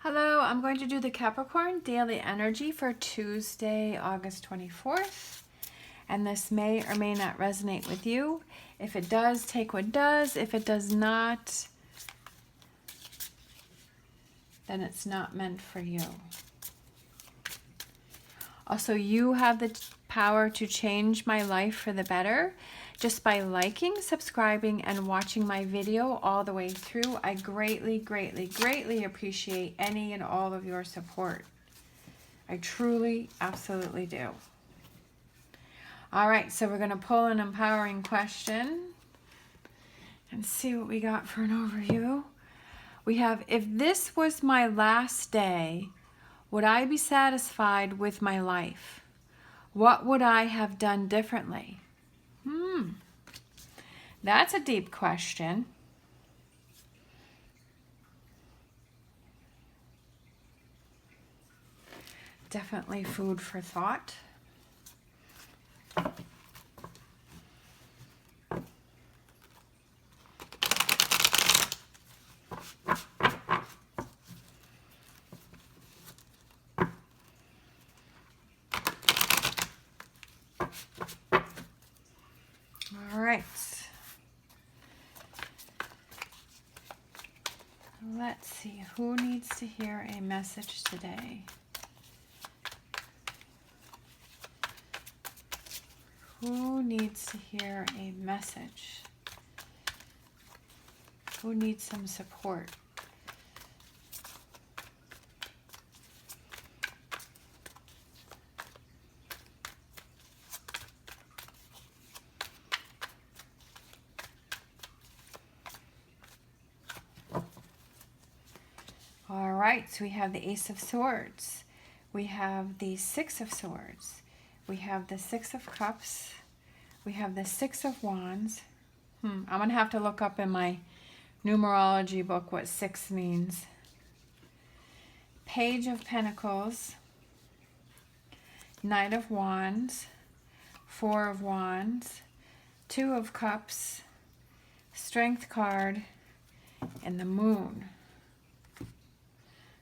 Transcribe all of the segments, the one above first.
Hello, I'm going to do the Capricorn daily energy for Tuesday, August 24th. And this may or may not resonate with you. If it does, take what does. If it does not, then it's not meant for you. Also, you have the power to change my life for the better just by liking, subscribing, and watching my video all the way through. I greatly, greatly, greatly appreciate any and all of your support. I truly, absolutely do. All right, so we're going to pull an empowering question and see what we got for an overview. We have, if this was my last day, would I be satisfied with my life? What would I have done differently? That's a deep question. Definitely food for thought. All right. Let's see, who needs to hear a message today? Who needs to hear a message? Who needs some support? All right, so we have the Ace of Swords. We have the Six of Swords. We have the Six of Cups. We have the Six of Wands. I'm going to have to look up in my numerology book what 6 means. Page of Pentacles. Knight of Wands. 4 of Wands. 2 of Cups. Strength card. And the Moon.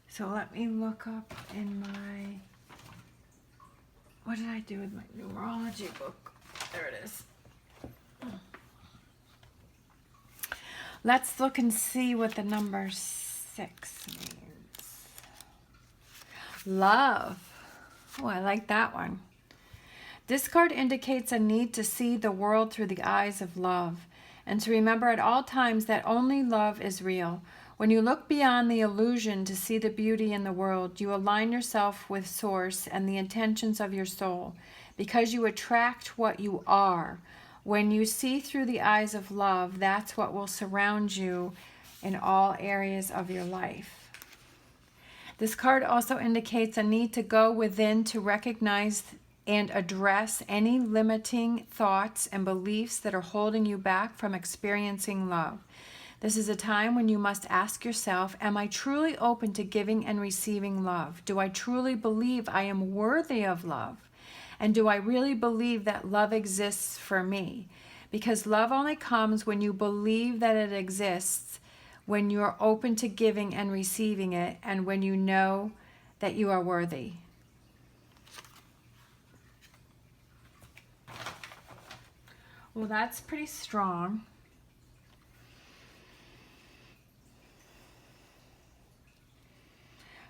So let me look up in my, what did I do with my numerology book? There it is. Let's look and see what the number 6 means. Love. Oh, I like that one. This card indicates a need to see the world through the eyes of love and to remember at all times that only love is real. When you look beyond the illusion to see the beauty in the world, you align yourself with Source and the intentions of your soul, because you attract what you are. When you see through the eyes of love, that's what will surround you in all areas of your life. This card also indicates a need to go within to recognize and address any limiting thoughts and beliefs that are holding you back from experiencing love. This is a time when you must ask yourself, am I truly open to giving and receiving love? Do I truly believe I am worthy of love? And do I really believe that love exists for me? Because love only comes when you believe that it exists, when you're open to giving and receiving it, and when you know that you are worthy. Well, that's pretty strong.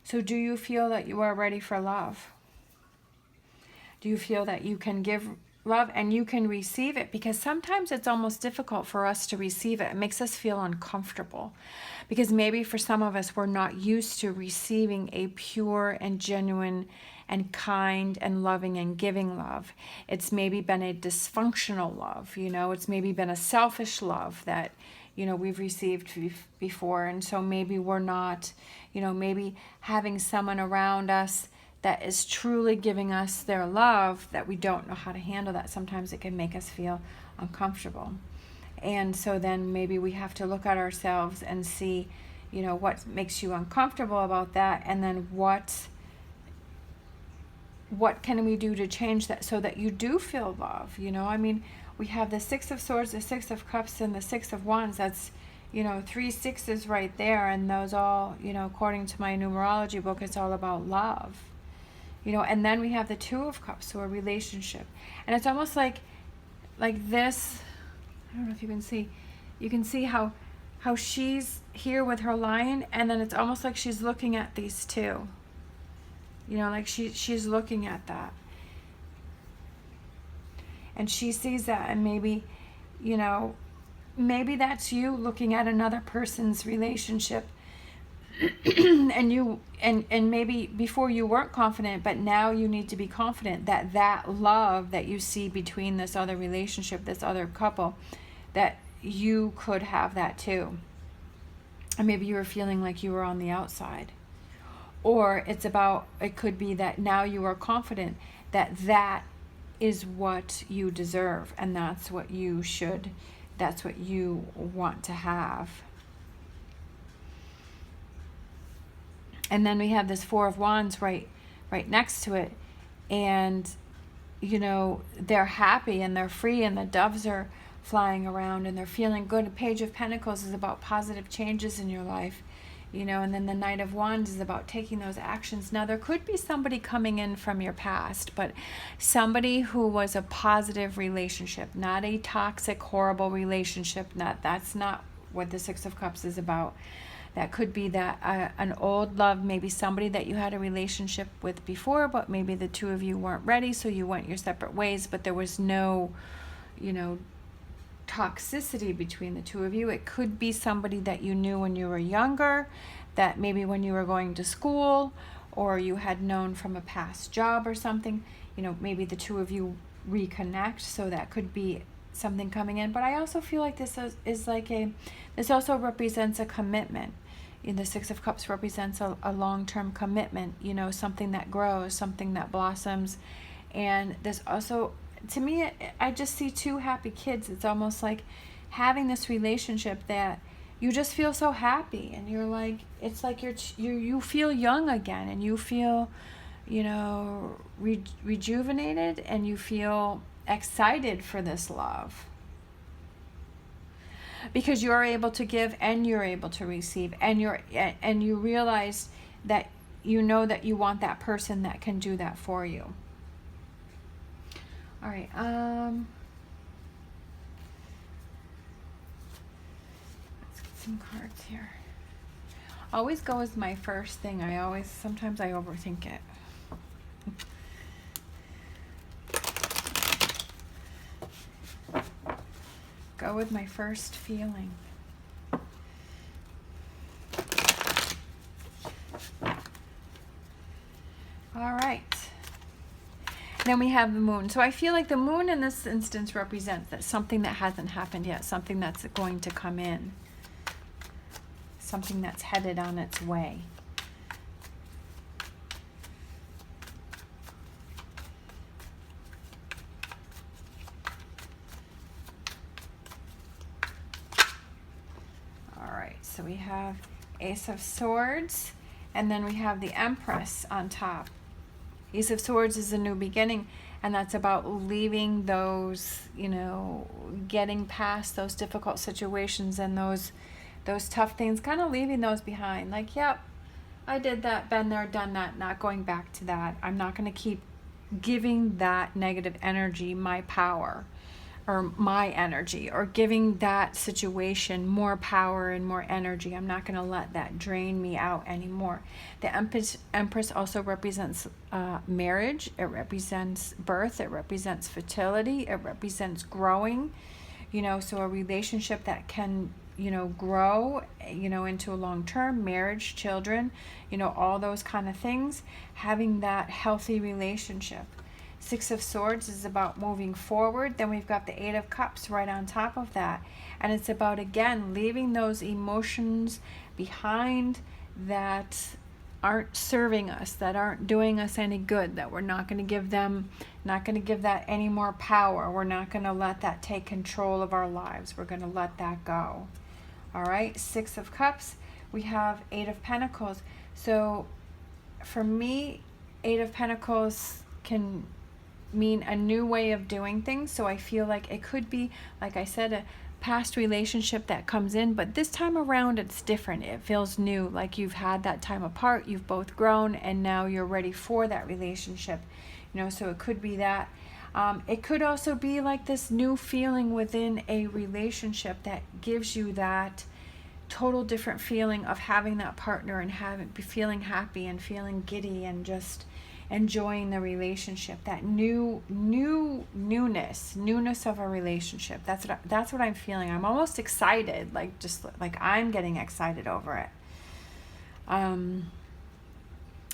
So do you feel that you are ready for love? Do you feel that you can give love and you can receive it? Because sometimes it's almost difficult for us to receive it. It makes us feel uncomfortable. Because maybe for some of us, we're not used to receiving a pure and genuine and kind and loving and giving love. It's maybe been a dysfunctional love, it's maybe been a selfish love that, we've received before. And so maybe we're not, maybe having someone around us that is truly giving us their love, that we don't know how to handle that. Sometimes it can make us feel uncomfortable. And so then maybe we have to look at ourselves and see, what makes you uncomfortable about that, and then what can we do to change that so that you do feel love? We have the Six of Swords, the Six of Cups, and the Six of Wands. That's, you know, 3 sixes right there, and those all, you know, according to my numerology book, it's all about love. You know, and then we have the 2 of Cups, so a relationship. And it's almost like this, I don't know if you can see. You can see how she's here with her lion, and then it's almost like she's looking at these 2. You know, like she's looking at that. And she sees that, and maybe, you know, maybe that's you looking at another person's relationship and maybe before you weren't confident, but now you need to be confident that that love that you see between this other relationship, this other couple, that you could have that too. And maybe you were feeling like you were on the outside. Or it could be that now you are confident that that is what you deserve, and that's what you want to have. And then we have this 4 of Wands right next to it. And, you know, they're happy and they're free, and the doves are flying around and they're feeling good. A Page of Pentacles is about positive changes in your life, you know, and then the Knight of Wands is about taking those actions. Now, there could be somebody coming in from your past, but somebody who was a positive relationship, not a toxic, horrible relationship. That's not what the 6 of Cups is about. That could be that an old love, maybe somebody that you had a relationship with before, but maybe the 2 of you weren't ready, so you went your separate ways, but there was no, you know, toxicity between the 2 of you. It could be somebody that you knew when you were younger, that maybe when you were going to school, or you had known from a past job or something. You know, maybe the 2 of you reconnect, so that could be something coming in. But I also feel like this also represents a commitment. The 6 of Cups represents a long-term commitment, you know, something that grows, something that blossoms. And this also, to me, I just see 2 happy kids. It's almost like having this relationship that you just feel so happy, and you're like, it's like you feel young again, and you feel, you know, rejuvenated, and you feel excited for this love. Because you're able to give and you're able to receive, and you realize that you know that you want that person that can do that for you. All right. Let's get some cards here. Always go as my first thing. Sometimes I overthink it. Go with my first feeling. All right. Then we have the Moon. So I feel like the Moon in this instance represents that something that hasn't happened yet, something that's going to come in, something that's headed on its way. So we have Ace of Swords, and then we have the Empress on top. Ace of Swords is a new beginning, and that's about leaving those, you know, getting past those difficult situations and those tough things, kind of leaving those behind. Like, yep, I did that, been there, done that, not going back to that. I'm not going to keep giving that negative energy my power, or my energy, or giving that situation more power and more energy. I'm not going to let that drain me out anymore. The Empress also represents marriage. It represents birth. It represents fertility. It represents growing, you know, so a relationship that can, you know, grow, you know, into a long-term marriage, children, you know, all those kind of things, having that healthy relationship. 6 of Swords is about moving forward. Then we've got the 8 of Cups right on top of that. And it's about, again, leaving those emotions behind that aren't serving us, that aren't doing us any good, that we're not going to give that any more power. We're not going to let that take control of our lives. We're going to let that go. All right, 6 of Cups. We have 8 of Pentacles. So for me, 8 of Pentacles can mean a new way of doing things. So I feel like it could be, like I said, past relationship that comes in, but this time around it's different. It feels new, like you've had that time apart, you've both grown, and now you're ready for that relationship. So it could be that. It could also be like this new feeling within a relationship that gives you that total different feeling of having that partner and feeling happy and feeling giddy and just enjoying the relationship. That newness of a relationship. That's what I'm feeling. I'm almost excited, just like I'm getting excited over it.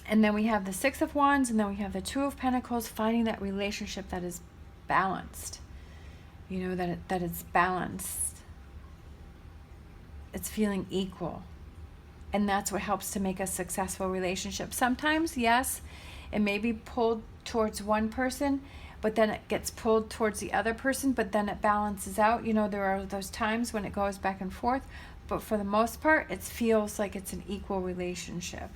And then we have the Six of Wands, and then we have the Two of Pentacles, finding that relationship that is balanced. That it's balanced. It's feeling equal. And that's what helps to make a successful relationship. Sometimes, yes, it may be pulled towards one person, but then it gets pulled towards the other person, but then it balances out. There are those times when it goes back and forth, but for the most part, it feels like it's an equal relationship.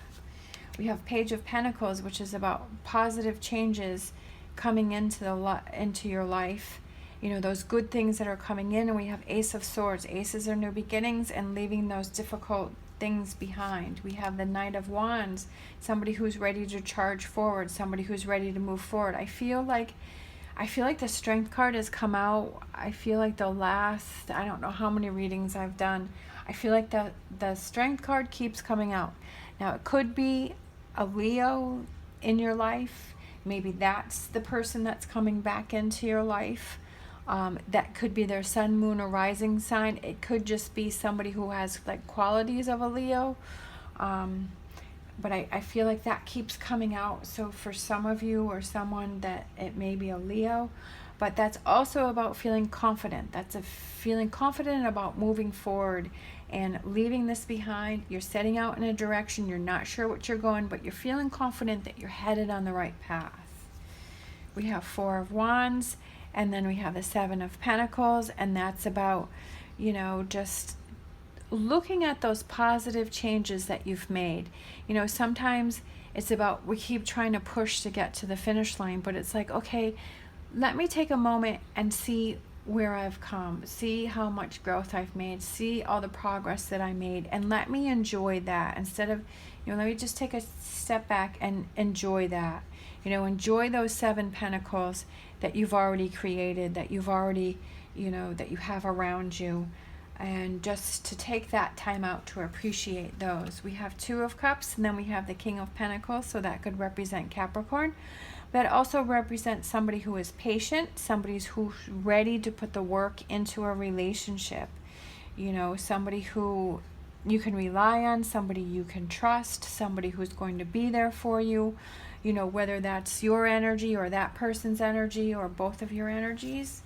We have Page of Pentacles, which is about positive changes coming into your life. Those good things that are coming in. And we have Ace of Swords. Aces are new beginnings and leaving those difficult things behind. We have the Knight of Wands, somebody who's ready to charge forward, somebody who's ready to move forward. I feel like the Strength card has come out. I feel like the last, I don't know how many readings I've done, I feel like the Strength card keeps coming out. Now, it could be a Leo in your life. Maybe that's the person that's coming back into your life. That could be their sun, moon, or rising sign. It could just be somebody who has qualities of a Leo. But I feel like that keeps coming out. So for some of you or someone that it may be a Leo, but that's also about feeling confident. That's a feeling confident about moving forward and leaving this behind. You're setting out in a direction. You're not sure what you're going, but you're feeling confident that you're headed on the right path. We have Four of Wands, and then we have the Seven of Pentacles, and that's about, just looking at those positive changes that you've made. Sometimes it's about, we keep trying to push to get to the finish line, but it's like, okay, let me take a moment and see where I've come, see how much growth I've made, see all the progress that I made, and let me enjoy that instead of, let me just take a step back and enjoy that. Enjoy those Seven Pentacles that you've already created, that you've already, that you have around you, and just to take that time out to appreciate those. We have Two of Cups, and then we have the King of Pentacles, so that could represent Capricorn. That also represents somebody who is patient, somebody who's ready to put the work into a relationship. Somebody who you can rely on, somebody you can trust, somebody who's going to be there for you, whether that's your energy or that person's energy or both of your energies.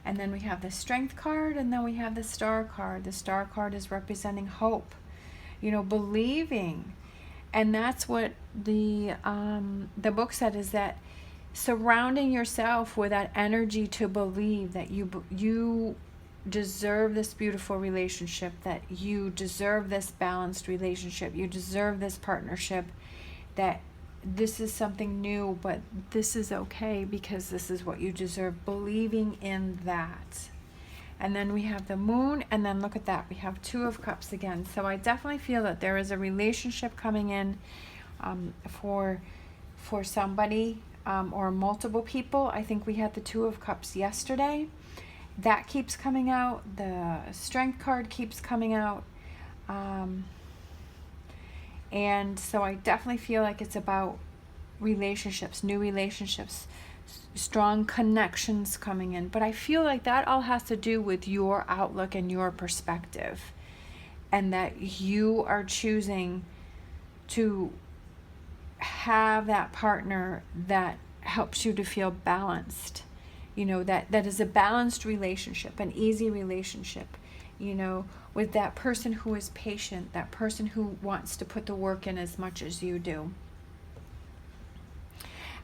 And then we have the Strength card, and then we have the Star card. The Star card is representing hope, believing. And that's what the book said, is that surrounding yourself with that energy to believe that you deserve this beautiful relationship, that you deserve this balanced relationship, you deserve this partnership, that this is something new, but this is okay because this is what you deserve. Believing in that. And then we have the Moon, and then look at that, we have Two of Cups again. So I definitely feel that there is a relationship coming in for somebody or multiple people. I think we had the Two of Cups yesterday. That keeps coming out. The Strength card keeps coming out. And so I definitely feel like it's about relationships, new relationships, strong connections coming in. But I feel like that all has to do with your outlook and your perspective, and that you are choosing to have that partner that helps you to feel balanced. That is a balanced relationship, an easy relationship, with that person who is patient, that person who wants to put the work in as much as you do.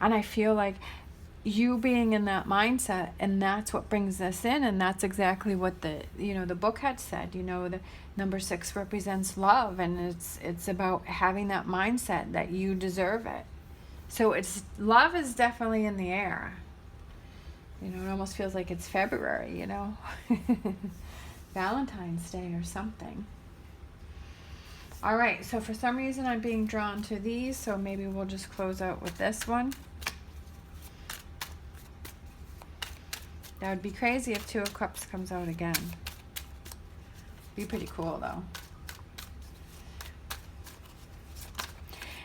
And I feel like you being in that mindset, and that's what brings this in, and that's exactly what the book had said. The number 6 represents love, and it's about having that mindset that you deserve it. So love is definitely in the air. It almost feels like it's February, Valentine's Day or something. All right, so for some reason I'm being drawn to these, so maybe we'll just close out with this one. That would be crazy if Two of Cups comes out again. Be pretty cool though.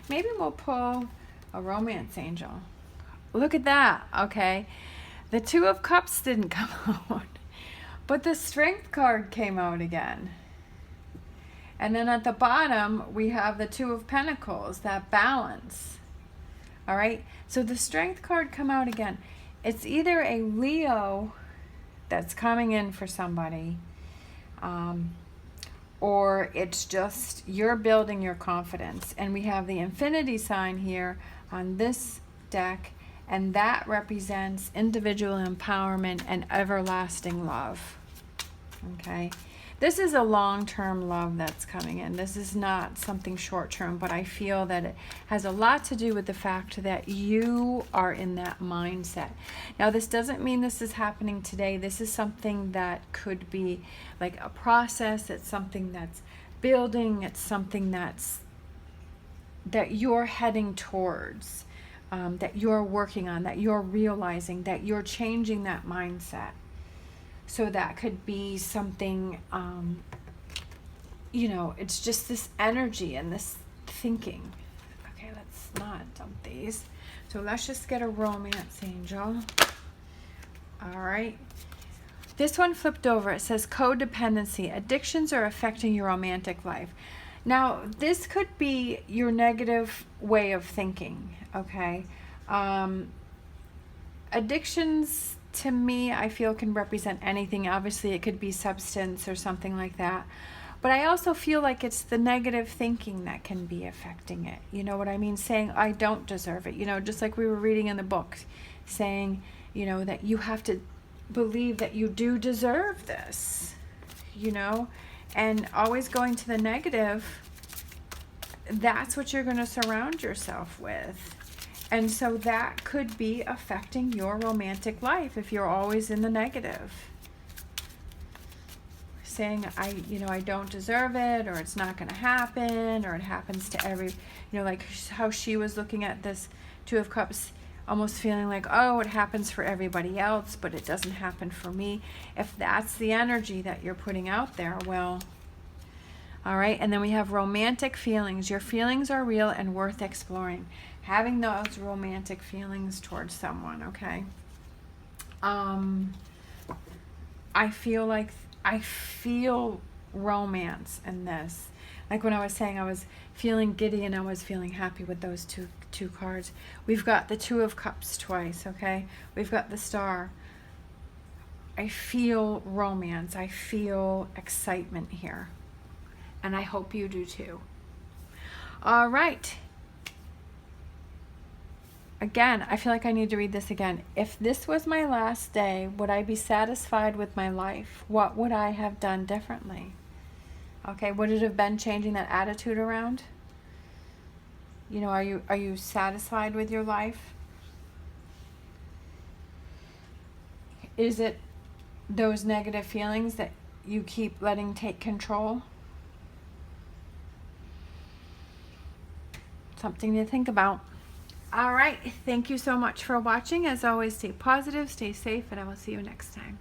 Maybe we'll pull a romance angel. Look at that, okay. The Two of Cups didn't come out, but the Strength card came out again. And then at the bottom, we have the Two of Pentacles, that balance. All right, so the Strength card come out again. It's either a Leo that's coming in for somebody, or it's just you're building your confidence. And we have the Infinity sign here on this deck, and that represents individual empowerment and everlasting love. Okay, this is a long-term love that's coming in. This is not something short-term, but I feel that it has a lot to do with the fact that you are in that mindset. Now, this doesn't mean this is happening today. This is something that could be like a process. It's something that's building. It's something that you're heading towards, that you're working on, that you're realizing, that you're changing that mindset. So that could be something, you know, it's just this energy and this thinking. Okay, let's not dump these. So let's just get a romance angel. All right. This one flipped over. It says codependency. Addictions are affecting your romantic life. Now, this could be your negative way of thinking, okay? Addictions, to me, I feel can represent anything. Obviously, it could be substance or something like that. But I also feel like it's the negative thinking that can be affecting it. You know what I mean? Saying, I don't deserve it. You know, just like we were reading in the book, saying, you know, that you have to believe that you do deserve this, you know, and always going to the negative. That's what you're going to surround yourself with. And so that could be affecting your romantic life if you're always in the negative. Saying, I don't deserve it, or it's not going to happen, or it happens to every, like how she was looking at this Two of Cups, almost feeling like, oh, it happens for everybody else, but it doesn't happen for me. If that's the energy that you're putting out there, well, all right. And then we have romantic feelings. Your feelings are real and worth exploring. Having those romantic feelings towards someone, okay? I feel romance in this. Like when I was saying I was feeling giddy and I was feeling happy with those two cards. We've got the Two of Cups twice, okay? We've got the Star. I feel romance. I feel excitement here. And I hope you do too. All right. Again, I feel like I need to read this again. If this was my last day, would I be satisfied with my life? What would I have done differently? Okay, would it have been changing that attitude around? Are you satisfied with your life? Is it those negative feelings that you keep letting take control? Something to think about. All right, thank you so much for watching. As always, stay positive, stay safe, and I will see you next time.